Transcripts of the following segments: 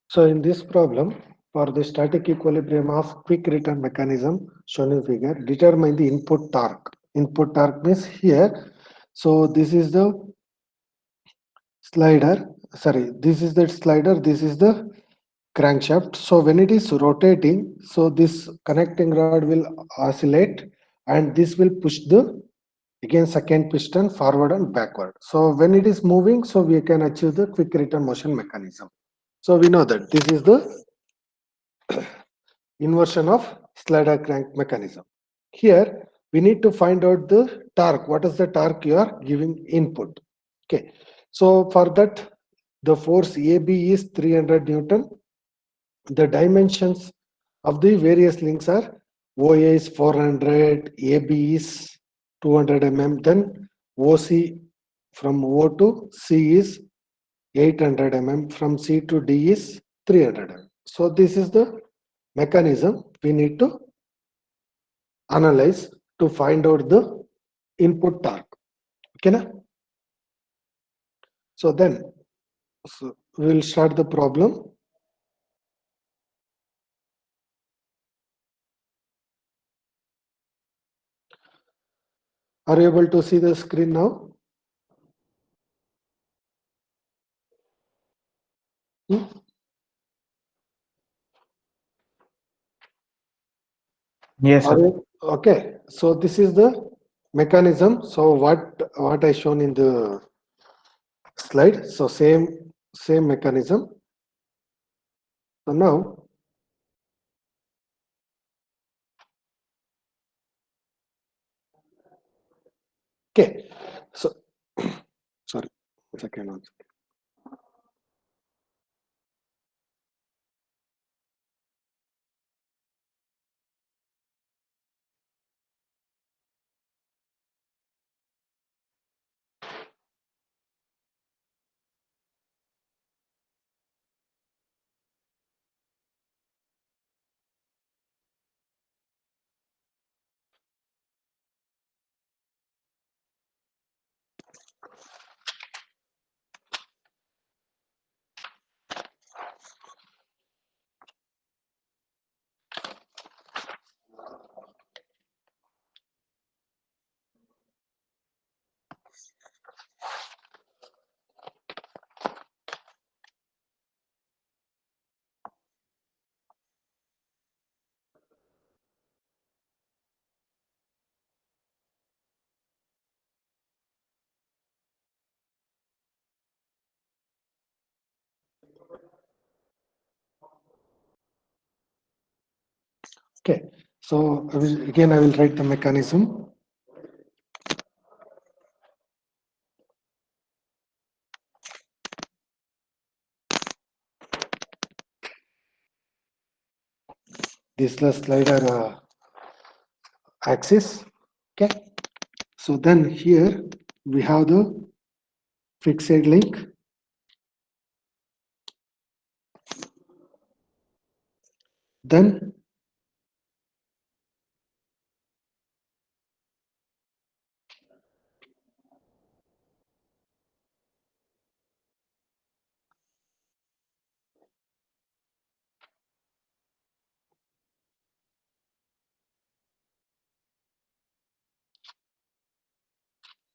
So in this problem, for the static equilibrium of quick return mechanism shown in figure, determine the input torque. Input torque means here. So this is the slider. Sorry, this is the slider. This is the crankshaft. So when it is rotating, so this connecting rod will oscillate, and this will push the again second piston forward and backward. So when it is moving, so we can achieve the quick return motion mechanism. So we know that this is the inversion of slider crank mechanism. Here we need to find out the torque. What is the torque you are giving input? Okay. So for that, the force AB is 300 Newton. The dimensions of the various links are OA is 400, AB is 200 mm, then OC from O to C is 800 mm, from C to D is 300 mm. So this is the mechanism we need to analyze to find out the input torque. Okay, na? So then we'll start the problem. Are you able to see the screen now? Yes, Are sir. you okay? So this is the mechanism. So what I shown in the slide. So same mechanism. So now okay. So sorry, one second. Okay. So I will write the mechanism. This is the slider axis. Okay. So then here we have the fixed link. Then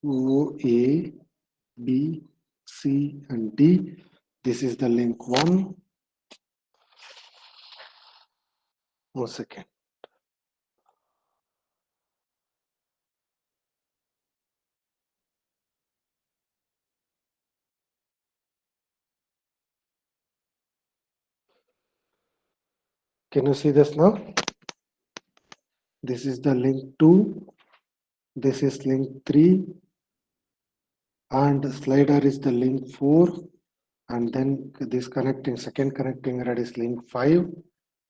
O, A, B, C, and D. This is the link 1. 1 second. Can you see this now? This is the link 2. This is link 3. And slider is the link 4. And then this second connecting rod is link 5.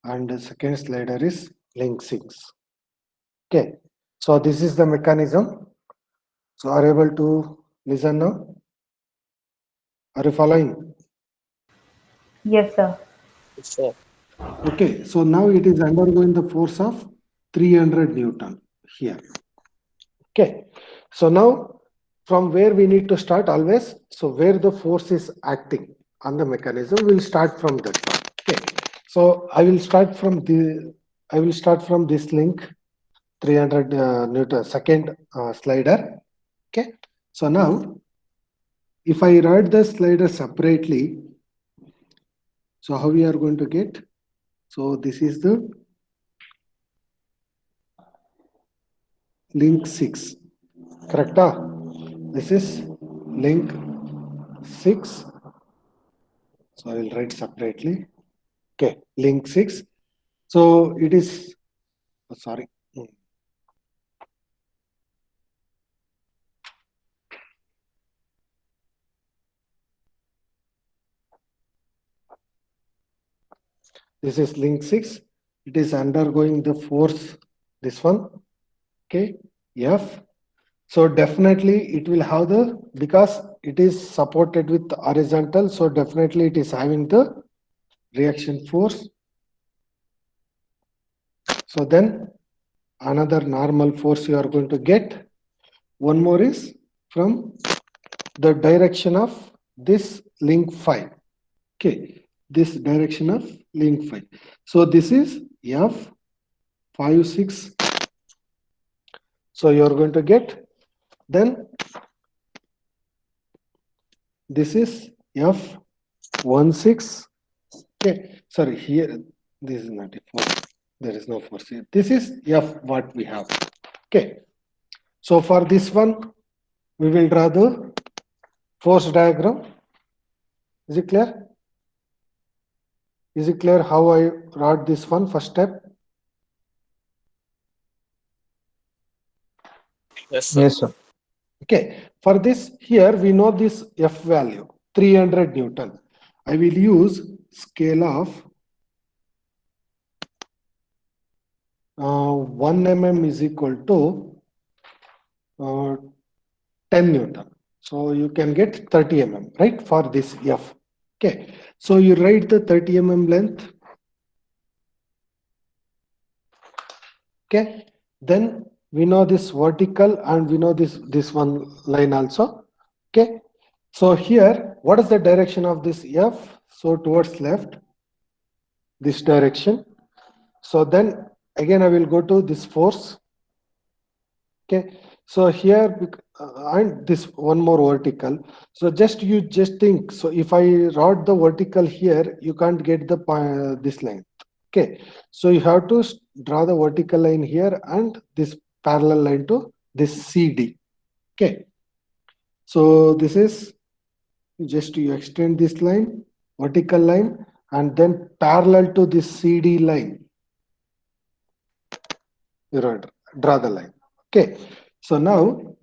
And the second slider is link 6. Okay. So this is the mechanism. So are you able to listen now? Are you following? Yes, sir. Sir. Okay, so now it is undergoing the force of 300 Newton here. Okay, so now from where we need to start always, so where the force is acting on the mechanism, we'll start from that. So I will start from this link, 300 Newton second slider. Okay. So now, if I write the slider separately, so how we are going to get? So this is the link 6, correct? This is link 6. So I will write separately. Okay, link 6. So it is, sorry. This is link 6. It is undergoing the force, this one. Okay, F. So definitely it will have the, because it is supported with horizontal, so definitely it is having the reaction force. So then another normal force you are going to get. One more is from the direction of this link 5. Okay, this direction of link 5. So this is F 5 6. So you are going to get, then this is F 1 6. Okay, sorry, here this is not a force. There is no force here. This is F what we have. Okay, so for this one, we will draw the force diagram. Is it clear? Is it clear how I wrote this one first step? Yes, sir. Yes, sir. Okay, for this here we know this F value 300 Newton. I will use scale of 1 mm is equal to 10 Newton. So you can get 30 mm, right, for this F. Okay, so you write the 30 mm length. Okay, then we know this vertical and we know this one line also. Okay, so here what is the direction of this F? So towards left, this direction. So then again I will go to this force. Okay, so here and this one more vertical. So you just think, so if I wrote the vertical here, you can't get the this line. Okay, so you have to draw the vertical line here and this parallel line to this CD. Okay, so this is just you extend this line, vertical line, and then parallel to this CD line, you draw the line. Okay, so now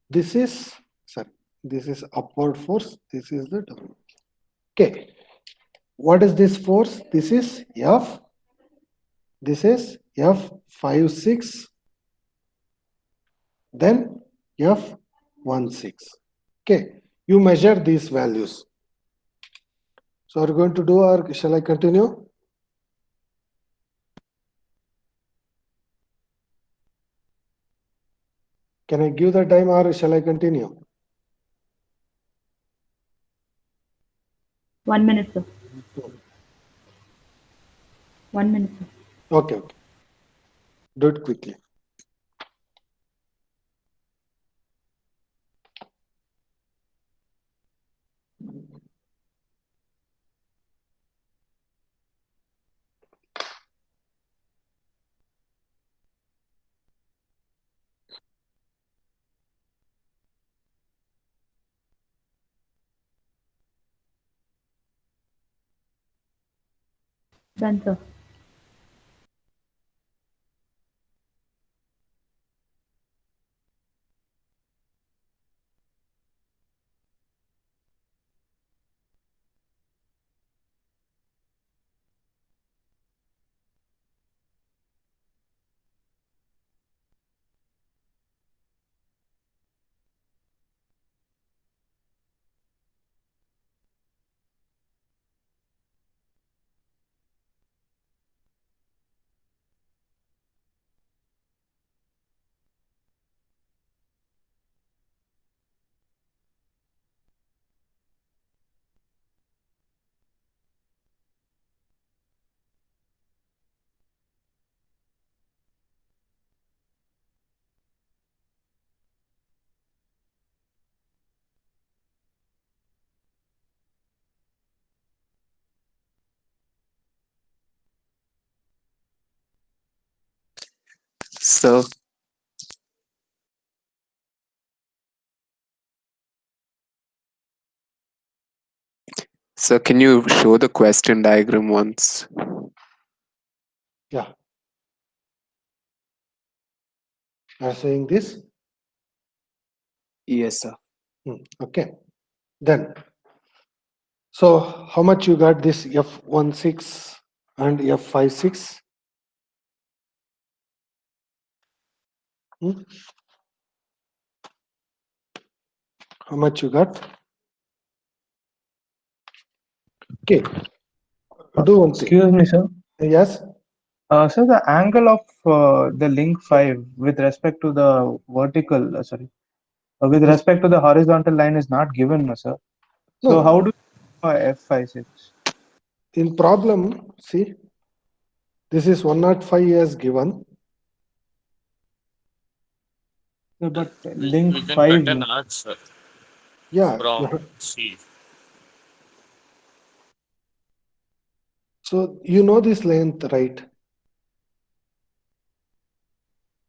this is, sorry, this is upward force, this is the downward. Okay, what is this force? This is F, this is F 5 6, then F 1 6. Okay, you measure these values. So are you going to do, or shall I continue? Can I give the time or shall I continue? 1 minute, sir. 1 minute, sir. Okay, okay. Do it quickly. Done, sir. sir. So can you show the question diagram once? Yeah. I'm saying this. Yes, sir. Okay. Then, so how much you got this F16 and F56? How much you got? Okay. Do one thing. Excuse me, sir. Yes. So the angle of the link 5 with respect to the vertical, with respect to the horizontal line is not given, no, sir. So No. how do F56? In problem, see, this is 105 as given. No, but We link can 5, cut an no. arc, sir, Yeah. from C. So you know this length, right?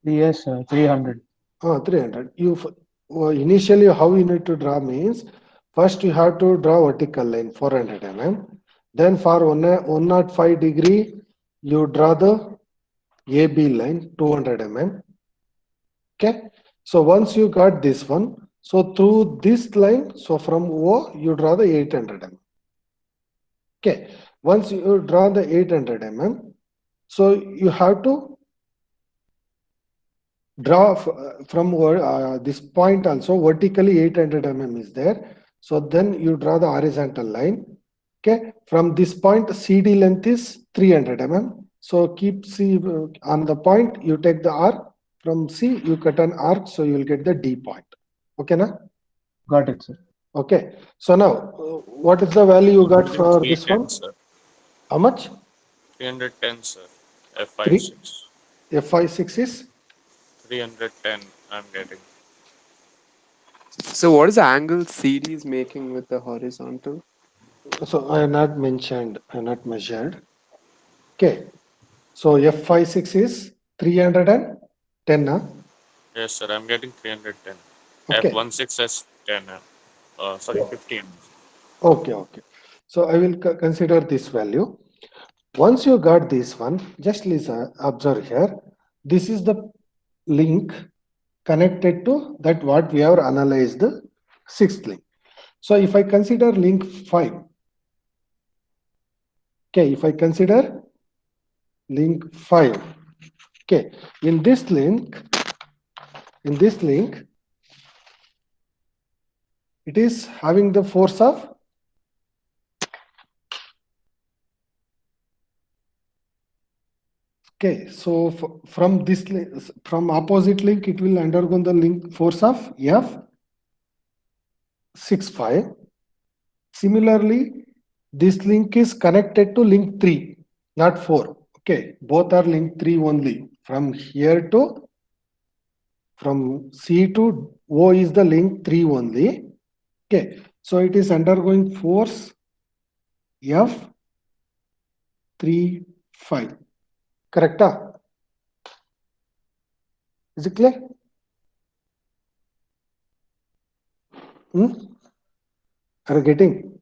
Yes, sir, 300. 300. Initially how you need to draw means first you have to draw vertical line 400 mm. Then for 105 degree you draw the AB line 200 mm. Okay. So once you got this one, so through this line, so from O you draw the 800 mm. Okay. Once you draw the 800 mm, so you have to draw from this point also vertically 800 mm is there. So then you draw the horizontal line. Okay. From this point CD length is 300 mm. So keep C on the point, you take the arc. From C you cut an arc, so you will get the D point. Okay, na? Got it, sir. Okay. So now what is the value you got for this 310, one? sir. How much? 310, sir. 3. F56. F56 is 310, I'm getting. So what is the angle CD is making with the horizontal? so I have not mentioned, I have not measured. Okay. So F56 is 310. Huh? Yes, sir, I'm getting 310. Okay. F16 is 10. Sorry, 15. Okay. Okay. So I will consider this value. Once you got this one, just listen, observe here. This is the link connected to that what we have analyzed the sixth link. So if I consider link 5, okay, if I consider link 5, okay, in this link, it is having the force of okay, so from this from opposite link, it will undergo the link force of F65. Similarly, this link is connected to link 3, not 4. Okay, both are link 3 only. From here to from C to O is the link 3 only. Okay, so it is undergoing force F35. Correct? Is it clear? Are you getting?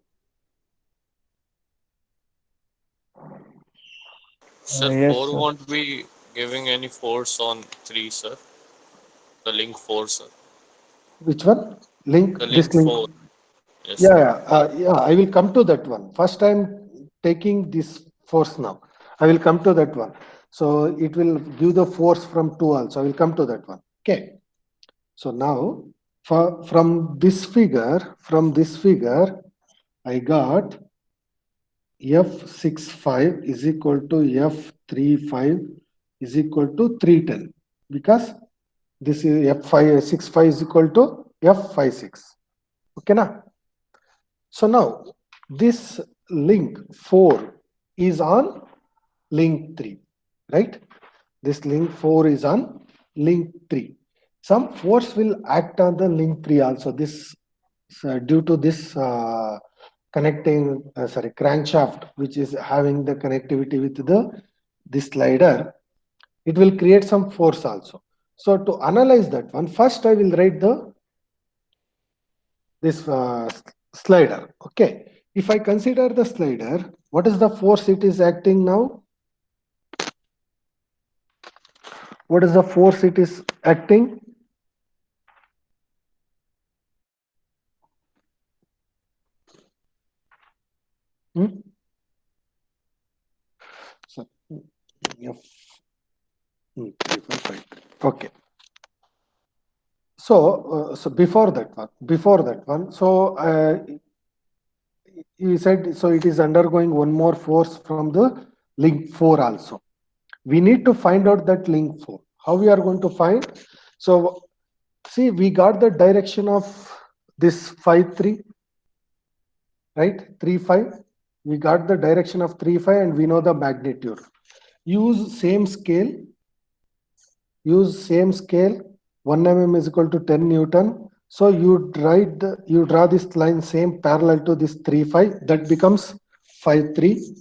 Sir, Yes, 4 sir. won't be giving any force on 3, sir. The link 4, sir. Which one? Link, The this link link. 4. Yes, Yeah, sir. yeah, I will come to that one. First I'm taking this force now. I will come to that one. So it will give the force from 2 also. I will come to that one. Okay. So now from this figure, I got F65 is equal to F35 is equal to 310 because this is F65 is equal to F56. Okay, now. So now this link 4 is on link 3, right? This link 4 is on link 3. Some force will act on the link 3 also. This due to this connecting, crankshaft, which is having the connectivity with the this slider, it will create some force also. So to analyze that one, first I will write this slider. Okay, if I consider the slider, what is the force it is acting now? What is the force it is acting? So, okay. So before that one, so you said, so it is undergoing one more force from the link 4 also. We need to find out that link 4. How we are going to find? So see, we got the direction of this 5, 3, right? 3, 5. We got the direction of 3, 5 and we know the magnitude. Use same scale. 1 mm is equal to 10 Newton. So you draw this line same parallel to this 3, 5. That becomes 5, 3.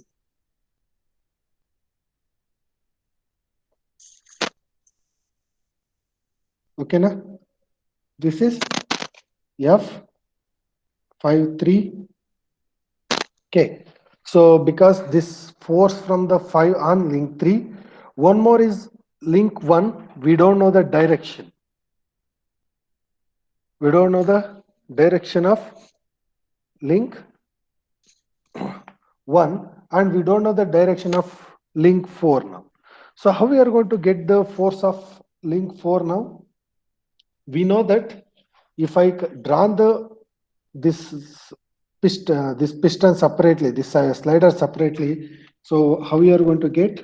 Okay, na? This is F 5, 3. Okay. So because this force from the 5 on link 3, one more is link 1. We don't know the direction. We don't know the direction of link 1 and we don't know the direction of link 4 now. So how we are going to get the force of link 4 now? We know that if I draw this piston separately, this slider separately, so how we are going to get?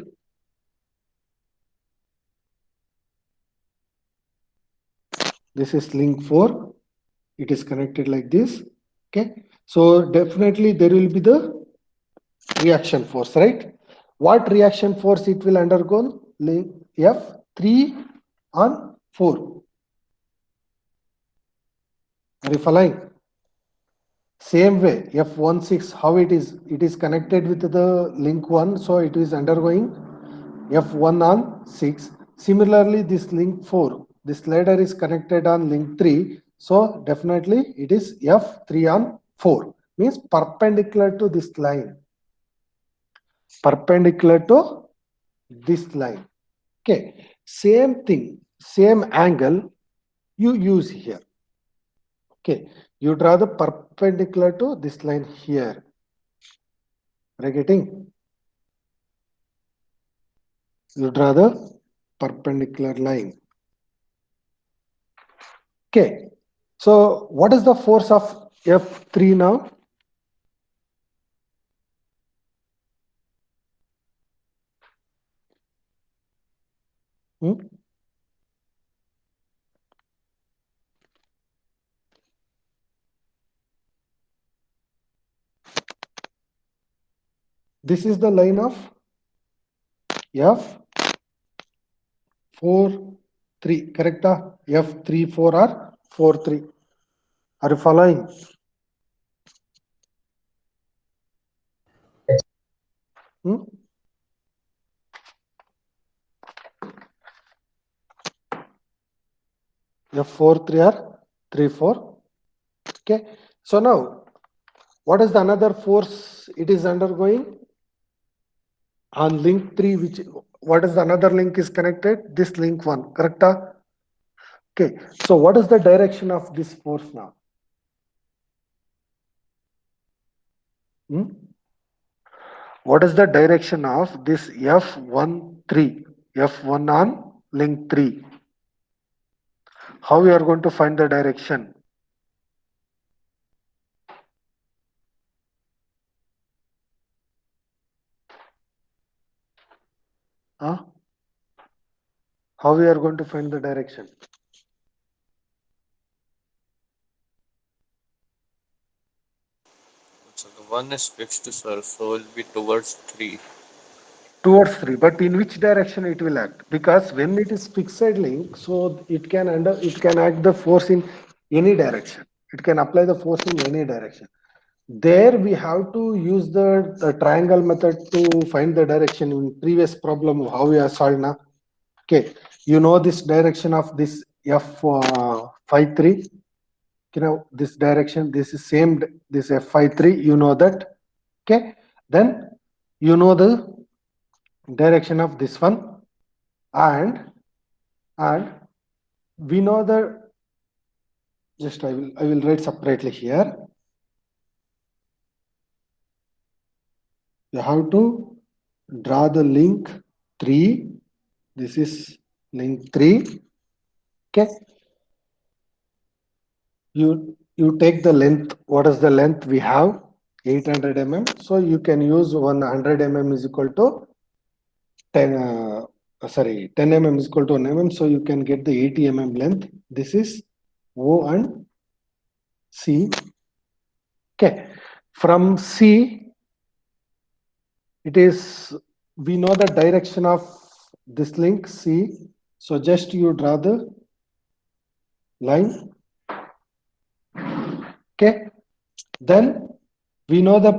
This is link 4. It is connected like this. Okay. So definitely there will be the reaction force, right? What reaction force it will undergo? Link F3 on 4. Are you following? Same way, F16, how it is connected with the link 1, so it is undergoing F1 on 6. Similarly, this link 4, this slider is connected on link 3, so definitely it is F3 on 4, means perpendicular to this line. Perpendicular to this line. Okay, same thing, same angle you use here. Okay, you draw the perpendicular to this line here. Are you getting? You draw the perpendicular line. Okay, so what is the force of F3 now? This is the line of F4, 3, correct? F3, 4 or 4, 3. Are you following? F4, 3 or 3, 4. Okay. So now, what is the another force it is undergoing? On link 3, what is the another link is connected? This link 1, correct? Okay, so what is the direction of this force now? What is the direction of this F13, F1 on link 3? How we are going to find the direction? How we are going to find the direction? So the one is fixed, sir, so it will be towards 3. Towards 3, but in which direction it will act? Because when it is fixed link, so it can act the force in any direction. It can apply the force in any direction. There we have to use the triangle method to find the direction. In previous problem, how we are solved now. Okay, you know this direction of this F53. You know this direction. This is same. This F53. You know that. Okay, then you know the direction of this one, and we know the. Just I will write separately here. You have to draw the link 3. This is link 3. Okay. You take the length. What is the length we have? 800 mm. So you can use 100 mm is equal to 10 mm is equal to 1 mm. So you can get the 80 mm length. This is O and C. Okay. From C, it is, we know the direction of this link C. So just you draw the line. Okay. Then we know the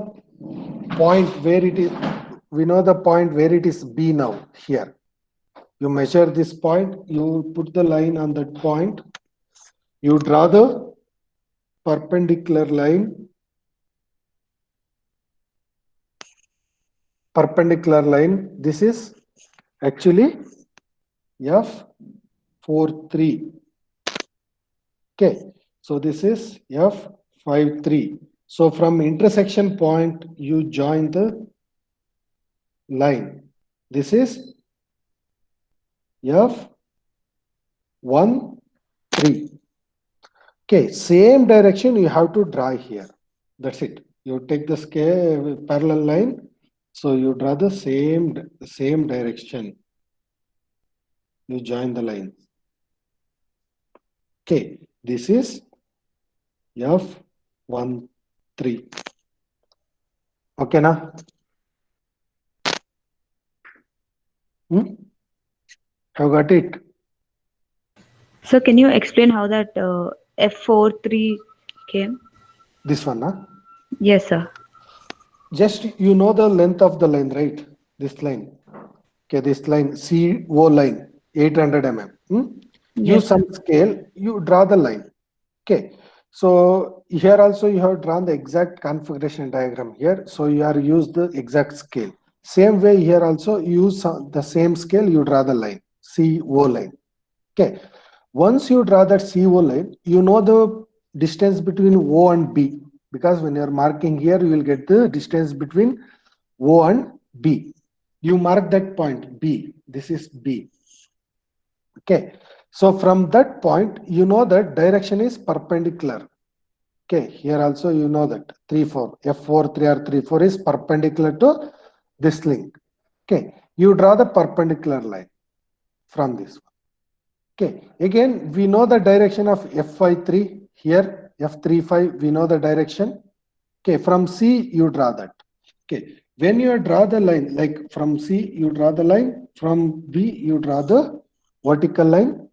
point where it is. We know the point where it is B now here. You measure this point. You put the line on that point. You draw the perpendicular line. Perpendicular line. This is actually F43. Okay. So this is F53. So from intersection point, you join the line. This is F13. Okay, same direction you have to draw here. That's it. You take the scale parallel line. So you draw the same direction. You join the lines. Okay, this is F13. Okay, now. Have got it? So can you explain how that F43 came? This one, huh? Yes, sir. Just you know the length of the line, right? This line. Okay, this line, CO line, 800 mm. Use Yes, some scale, you draw the line. Okay. So here also you have drawn the exact configuration diagram here. So you are used the exact scale. Same way here also use the same scale, you draw the line, CO line. Okay. Once you draw that CO line, you know the distance between O and B, because when you are marking here, you will get the distance between O and B. You mark that point B. This is B. Okay. So from that point, you know that direction is perpendicular. Okay. Here also you know that 3, 4, F4, 3 or 3, 4 is perpendicular to this link. Okay. You draw the perpendicular line from this one. Okay, again, we know the direction of F53 here, F35, we know the direction. Okay, from C, you draw that. Okay, when you draw the line, like from C, you draw the line, from B, you draw the vertical line.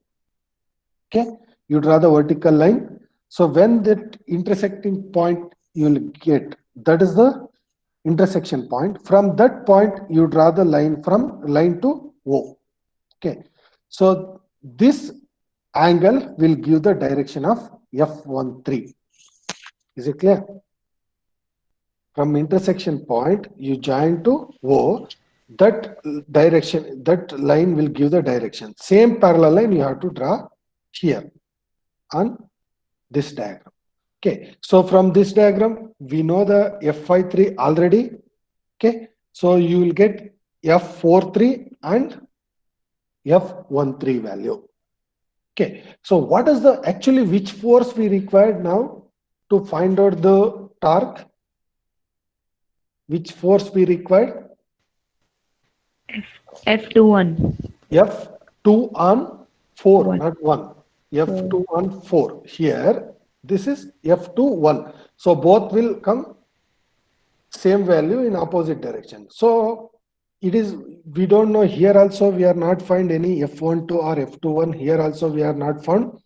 Okay, you draw the vertical line. So when that intersecting point you will get, that is the intersection point. From that point, you draw the line from line to O. Okay, so this angle will give the direction of F13. Is it clear? From intersection point, you join to O, that direction, that line will give the direction. Same parallel line you have to draw here on this diagram. Okay, so from this diagram, we know the F53 already. Okay, so you will get F43 and F13 value. Okay, so what is the actually which force we required now to find out the torque? Which force we required? F21. F2 on 4, One. not 1. F2 on 4. Here, this is F2, 1. So both will come same value in opposite direction. So it is, we don't know here also we are not find any F12 or F21. Here also we are not found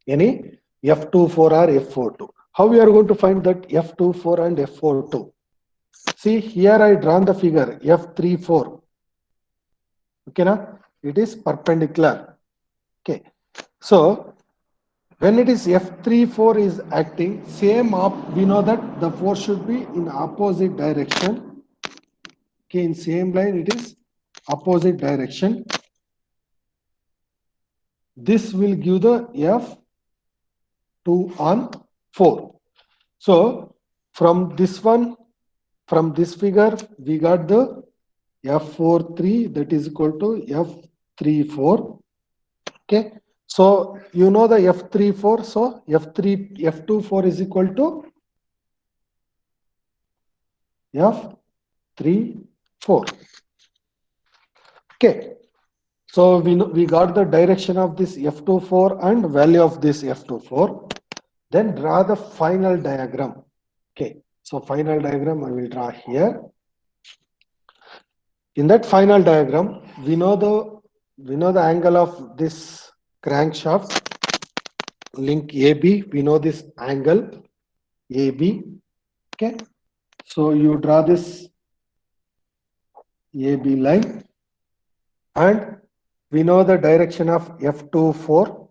any F24 or F42. How we are going to find that F24 and F42? See here I drawn the figure F34. Okay, now it is perpendicular. Okay, so when it is F34 is acting, we know that the force should be in opposite direction. Okay, in same line it is opposite direction. This will give the F2 on 4. So from this one, from this figure, we got the F43 that is equal to F34. Okay, so you know the F34, so F24 is equal to F34. Okay, so we got the direction of this F24 and value of this F24. Then draw the final diagram. Okay, so final diagram I will draw here. In that final diagram, we know the angle of this crankshaft link AB. We know this angle AB. Okay, so you draw this AB line, and we know the direction of F24.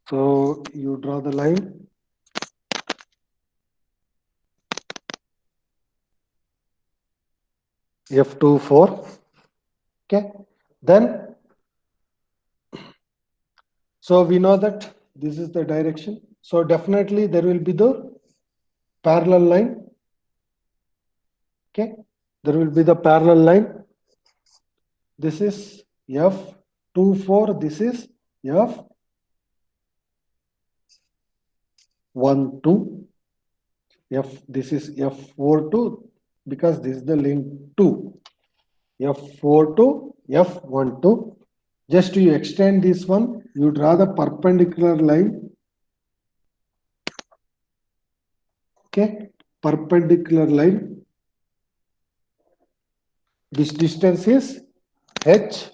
So you draw the line. F24. Okay, then so we know that this is the direction. So definitely there will be the parallel line. Okay, there will be the parallel line. This is F24. This is F12. This is F42 because this is the link 2. F42, F12. Just to extend this one, you draw the perpendicular line. Okay, perpendicular line. This distance is h.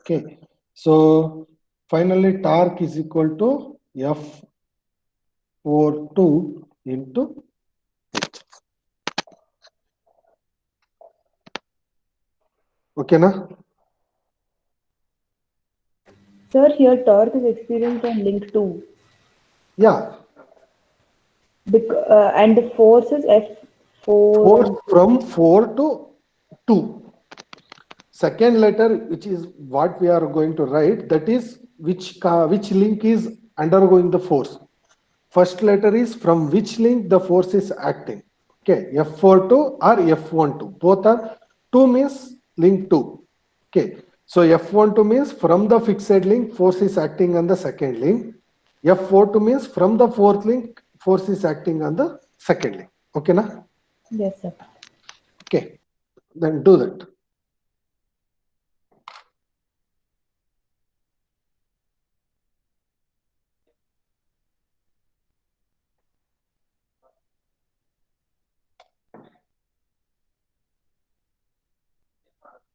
Okay, so finally torque is equal to F42 into h. Okay, na? Sir, here torque is experienced on link 2. Yeah, And the force is F4. force from 4 to 2. Second letter, which is what we are going to write, that is which link is undergoing the force. First letter is from which link the force is acting. Okay, F42 or F12. Both are 2 means link 2. Okay, so F12 means from the fixed link, force is acting on the second link. F42 means from the fourth link, force is acting on the second link. Okay, na? Yes, sir. Okay, then do that.